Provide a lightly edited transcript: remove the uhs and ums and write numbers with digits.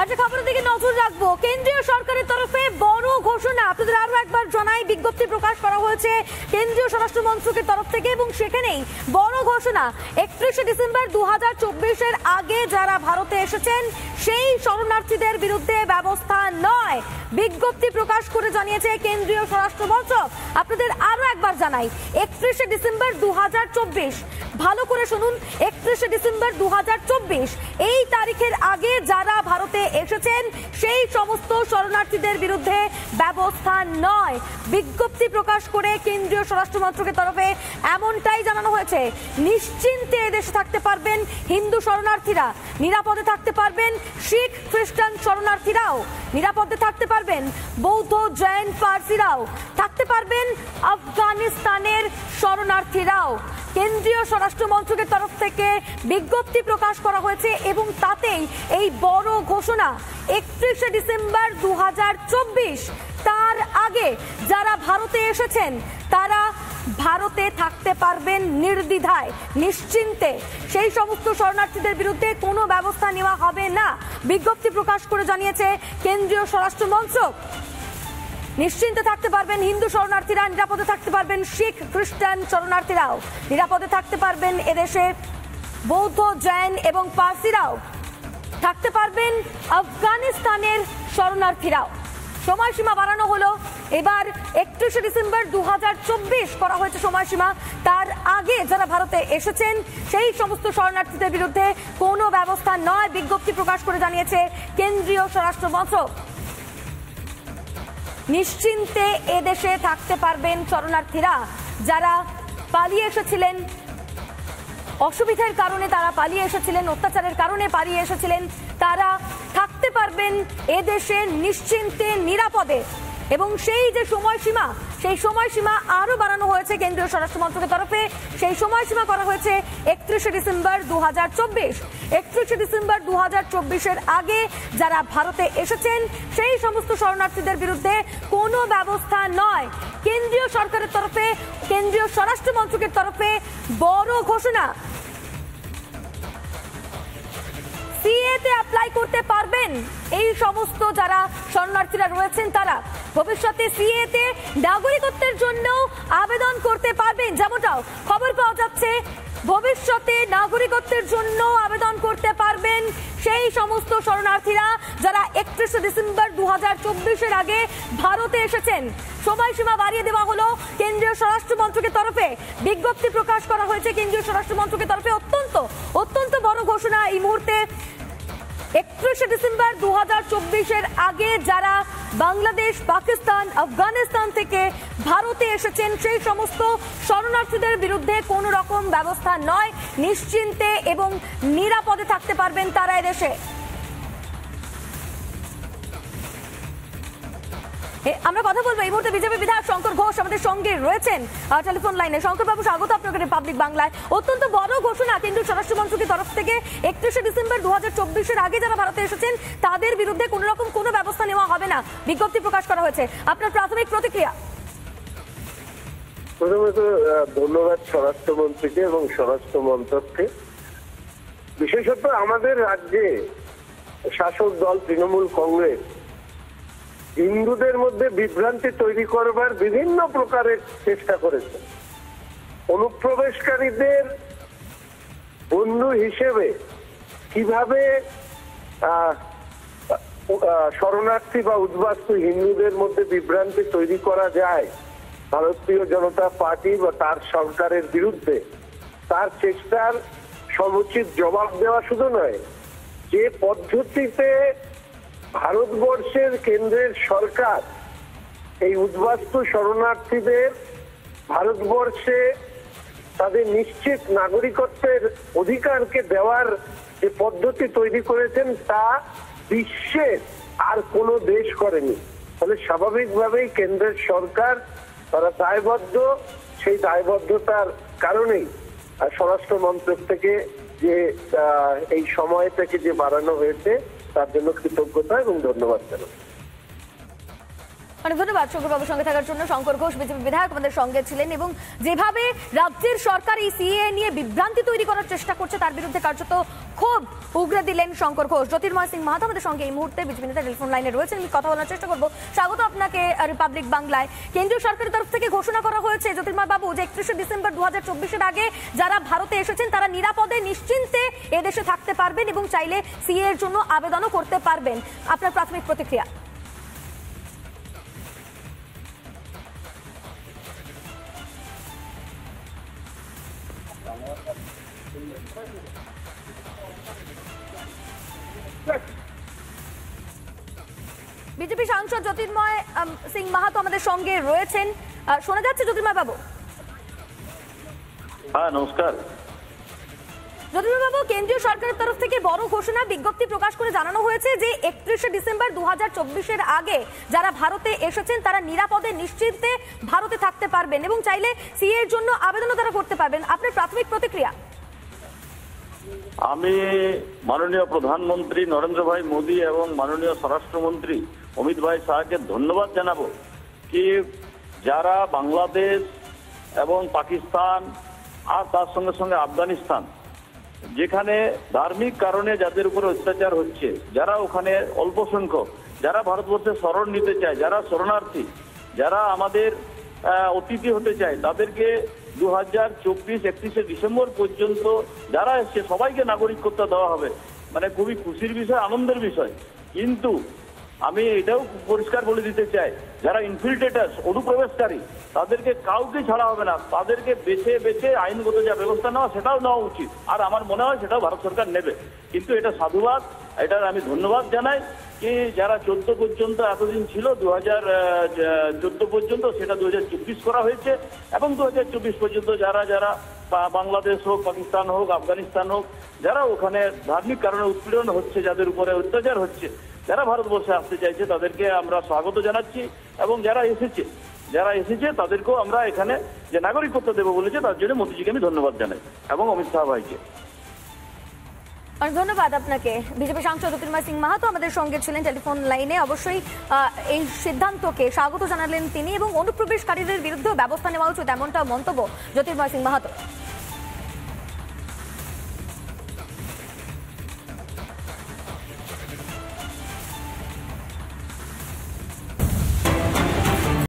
আচ্ছা, খবরের দিকে নজর রাখবো। কেন্দ্রীয় সরকারের তরফে বড় ঘোষণা, আপনাদের আরো একবার জানাই, বিজ্ঞপ্তি প্রকাশ করা হয়েছে কেন্দ্রীয় স্বরাষ্ট্র মন্ত্রকের তরফ থেকে এবং সেখানেই বড় ঘোষণা, 31শে ডিসেম্বর 2024-এর আগে যারা ভারতে এসেছেন সেই শরণার্থীদের বিরুদ্ধে ব্যবস্থা নয়, বিজ্ঞপ্তি প্রকাশ করে জানিয়েছে কেন্দ্রীয় স্বরাষ্ট্র মন্ত্রক। আপনাদের আরো একবার জানাই, 31শে ডিসেম্বর 2024, ভালো করে শুনুন, 31শে ডিসেম্বর 2024 এই তারিখের আগে যারা ভারতে এসেছেন সেই সমস্ত শরণার্থীদের বিরুদ্ধে ব্যবস্থা নয়, বিজ্ঞপ্তি প্রকাশ করে কেন্দ্রীয় স্বরাষ্ট্র মন্ত্রকের তরফে এমনটাই জানানো হয়েছে। নিশ্চিন্তে এদেশে থাকতে পারবেন হিন্দু শরণার্থীরা, নিরাপদে থাকতে পারবেন শিখ খ্রিস্টান শরণার্থীরাও, নিরাপদে থাকতে পারবেন বৌদ্ধ জৈন পারসিরাও, থাকতে পারবেন আফগানিস্তানের শরণার্থীরাও। কেন্দ্রীয় স্বরাষ্ট্র মন্ত্রকের তরফ থেকে বিজ্ঞপ্তি প্রকাশ করা হয়েছে এবং তাতেই এই বড় ঘোষণা, 31শে ডিসেম্বর 2024 তার আগে যারা ভারতে এসেছেন তারা ভারতে থাকতে পারবেন নির্দ্বিধায়, নিশ্চিন্তে, সেই সমস্ত শরণার্থীদের বিরুদ্ধে কোনো ব্যবস্থা নেওয়া হবে না, বিজ্ঞপ্তি প্রকাশ করে জানিয়েছে কেন্দ্রীয় স্বরাষ্ট্র মন্ত্রক। নিশ্চিন্তে থাকতে পারবেন হিন্দু শরণার্থীরা, নিরাপদে থাকতে পারবেন শিখ খ্রিস্টান শরণার্থীরাও, নিরাপদে থাকতে পারবেন এদেশে বৌদ্ধ জৈন এবং পারসিরাও, থাকতে পারবেন আফগানিস্তানের শরণার্থীরাও। সময়সীমা বাড়ানো হলো, এবার 31শে ডিসেম্বর 2024 করা হয়েছে সময়সীমা, তার আগে যারা ভারতে এসেছেন সেই সমস্ত শরণার্থীদের বিরুদ্ধে কোনো ব্যবস্থা নয়, বিজ্ঞপ্তি প্রকাশ করে জানিয়েছে কেন্দ্রীয় স্বরাষ্ট্র মন্ত্রক। নিশ্চিন্তে এদেশে থাকতে পারবেন শরণার্থীরা, যারা পালিয়ে এসেছিলেন, অসুবিধার কারণে তারা পালিয়ে এসেছিলেন, অত্যাচারের কারণে পালিয়ে এসেছিলেন, তারা থাকতে পারবেন এদেশে নিশ্চিন্তে নিরাপদে। এবং সেই যে সময়সীমা, সেই সময়সীমা আরো বাড়ানো হয়েছে কেন্দ্রীয় স্বরাষ্ট্র মন্ত্রকের তরফে, সেই সময়সীমা করা হয়েছে 31শে ডিসেম্বর 2024। 31শে ডিসেম্বর 2024-এর আগে যারা ভারতে এসেছেন সেই সমস্ত শরণার্থীদের বিরুদ্ধে কোনো ব্যবস্থা নয়, কেন্দ্রীয় সরকারের তরফে, কেন্দ্রীয় স্বরাষ্ট্র মন্ত্রকের তরফে বড় ঘোষণা। সিএতে অ্যাপ্লাই করতে পারবেন এই সমস্ত যারা শরণার্থীরা রয়েছেন, তারা ভবিষ্যতে সিএতে নাগরিকত্বের জন্য আবেদন করতে পারবেন, যেমনটাও খবর পাওয়া যাচ্ছে। ভবিষ্যতে নাগরিকত্বের জন্য আবেদন করতে পারবেন সেই সমস্ত শরণার্থীরা যারা 31শে ডিসেম্বর 2024-এর আগে ভারতে এসেছেন। সময়সীমা বাড়িয়ে দেওয়া হলো কেন্দ্রীয় স্বরাষ্ট্র মন্ত্রকের তরফে, বিজ্ঞপ্তি প্রকাশ করা হয়েছে কেন্দ্রীয় স্বরাষ্ট্র মন্ত্রকের তরফে। অত্যন্ত বড় ঘোষণা এই মুহূর্তে। 31শে ডিসেম্বর 2024-এর আগে যারা বাংলাদেশ, পাকিস্তান, আফগানিস্তান থেকে ভারতে এসেছেন সেই সমস্ত শরণার্থীদের বিরুদ্ধে কোনো রকম ব্যবস্থা নয়, নিশ্চিন্তে এবং নিরাপদে থাকতে পারবেন তারা এদেশে। আমরা কথা বলবো এই মুহূর্তে বিজেপি বিধায়ক শঙ্কর ঘোষ আমাদের সঙ্গে রয়েছেন টেলিফোন লাইনে। শঙ্কর বাবু, স্বাগত আপনাকে রিপাবলিক বাংলায়। অত্যন্ত বড় ঘোষণা কেন্দ্রীয় স্বরাষ্ট্র মন্ত্রকের তরফ থেকে, 31শে ডিসেম্বর 2024-এর আগে যারা ভারতে এসেছেন তাদের বিরুদ্ধে কোনো রকম কোনো ব্যবস্থা নেওয়া হবে না, বিজ্ঞপ্তি প্রকাশ করা হয়েছে। আপনার প্রাথমিক প্রতিক্রিয়া? প্রথমত ধন্যবাদ স্বরাষ্ট্রমন্ত্রীকে এবং স্বরাষ্ট্র মন্ত্রককে। বিশেষত আমাদের রাজ্যে শাসক দল তৃণমূল কংগ্রেস হিন্দুদের মধ্যে বিভ্রান্তি তৈরি করবার বিভিন্ন প্রকারের চেষ্টা করেছে। অনুপ্রবেশকারীদের বন্ধু হিসেবে কিভাবে শরণার্থী বা উদ্বাস্তু হিন্দুদের মধ্যে বিভ্রান্তি তৈরি করা যায় ভারতীয় জনতা পার্টি বা তার সরকারের বিরুদ্ধে, তার চেষ্টার সমুচিত জবাব দেওয়া শুধু নয়, যে পদ্ধতিতে ভারতবর্ষের কেন্দ্রের সরকার এই উদ্বাস্তু শরণার্থীদের ভারতবর্ষে তাদের নিশ্চিত নাগরিকত্বের অধিকারকে দেওয়ার যে পদ্ধতি তৈরি করেছেন তা বিশ্বের আর কোনো দেশ করেনি। ফলে স্বাভাবিকভাবেই কেন্দ্রের সরকার তারা দায়বদ্ধ, সেই দায়বদ্ধতার কারণেই স্বরাষ্ট্র মন্ত্রক থেকে যে এই সময় থেকে যে বাড়ানো হয়েছে তার জন্য কৃতজ্ঞতা এবং ধন্যবাদ জানাই। অনেক ধন্যবাদ শঙ্করবাবুর সঙ্গে থাকার জন্য। শঙ্কর ঘোষ বিজেপি বিধায়ক আমাদের সঙ্গে ছিলেন এবং যেভাবে রাজ্যের সরকার এই সিএ নিয়ে বিভ্রান্তি তৈরি করার চেষ্টা করছে তার বিরুদ্ধে কার্যত ক্ষোভ উগরে দিলেন শঙ্কর ঘোষ। জ্যোতির্ময় সিং মাহাতো আমাদের সঙ্গে এই মুহূর্তে বিজেপি নেতা টেলিফোন লাইনে রয়েছেন, আমি কথা বলার চেষ্টা করবো। স্বাগত আপনাকে রিপাবলিক বাংলায়। কেন্দ্রীয় সরকারের তরফ থেকে ঘোষণা করা হয়েছে জ্যোতির্ময় বাবু যে 31শে ডিসেম্বর 2024-এর আগে যারা ভারতে এসেছেন তারা নিরাপদে নিশ্চিন্তে এদেশে থাকতে পারবেন এবং চাইলে সিএ এর জন্য আবেদনও করতে পারবেন। আপনার প্রাথমিক প্রতিক্রিয়া? বিজেপি সাংসদ জ্যোতির্ময় সিং মাহাতো আমাদের সঙ্গে রয়েছেন, শোনা যাচ্ছে জ্যোতির্ময় বাবু? হ্যাঁ, নমস্কার। জ্যোতির্ময় বাবু, কেন্দ্রীয় সরকারের তরফ থেকে বড় ঘোষণা, বিজ্ঞপ্তি প্রকাশ করে জানানো হয়েছে যে 31শে ডিসেম্বর 2024-এর আগে যারা ভারতে এসেছেন তারা নিরাপদে নিশ্চিন্তে ভারতে থাকতে পারবেন এবং চাইলে সিএ এর জন্য আবেদনও তারা করতে পারবেন। আপনার প্রাথমিক প্রতিক্রিয়া? আমি মাননীয় প্রধানমন্ত্রী নরেন্দ্র ভাই মোদী এবং মাননীয় স্বরাষ্ট্রমন্ত্রী অমিত ভাই শাহকে ধন্যবাদ জানাবো কি যারা বাংলাদেশ এবং পাকিস্তান আর তার সঙ্গে সঙ্গে আফগানিস্তান যেখানে ধার্মিক কারণে যাদের উপরে অত্যাচার হচ্ছে, যারা ওখানে অল্প সংখ্যক, যারা ভারতবর্ষে শরণ নিতে চায়, যারা শরণার্থী, যারা আমাদের অতিথি হতে চায়, তাদেরকে 2024 31শে ডিসেম্বর পর্যন্ত যারা এসছে সবাইকে নাগরিকত্ব দেওয়া হবে। মানে খুবই খুশির বিষয়, আনন্দের বিষয়। কিন্তু আমি এটাও পরিষ্কার বলে দিতে চাই, যারা ইনফিল্ট্রেটার্স, অনুপ্রবেশকারী, তাদেরকে কাউকে ছাড়া হবে না, তাদেরকে বেছে বেছে আইনগত যা ব্যবস্থা নেওয়া সেটাও নেওয়া উচিত। আর আমার মনে হয় সেটাও ভারত সরকার নেবে। কিন্তু এটা সাধুবাদ, এটার আমি ধন্যবাদ জানাই কি যারা 14 পর্যন্ত এতদিন ছিল, 2014 পর্যন্ত, সেটা 2024 করা হয়েছে এবং 2024 পর্যন্ত যারা যারা বাংলাদেশ হোক, পাকিস্তান হোক, আফগানিস্তান হোক, যারা ওখানে ধার্মিক কারণে উৎপীড়ন হচ্ছে, যাদের উপরে অত্যাচার হচ্ছে, যারা ভারতবর্ষে আসতে চাইছে তাদেরকে আমরা স্বাগত জানাচ্ছি এবং যারা এসেছে তাদেরকেও আমরা এখানে যে নাগরিকত্ব দেবো বলেছে তার জন্য মোদীজিকে আমি ধন্যবাদ জানাই এবং অমিত শাহ ভাইকে। অনেক ধন্যবাদ আপনাকে। বিজেপি সাংসদ জ্যোতির্ময় সিং মাহাতো আমাদের সঙ্গে ছিলেন টেলিফোন লাইনে। অবশ্যই এই সিদ্ধান্তকে স্বাগত জানালেন তিনি এবং অনুপ্রবেশকারীদের বিরুদ্ধেও ব্যবস্থা নেওয়া উচিত এমনটা মন্তব্য জ্যোতির্ময় সিং মাহাতো।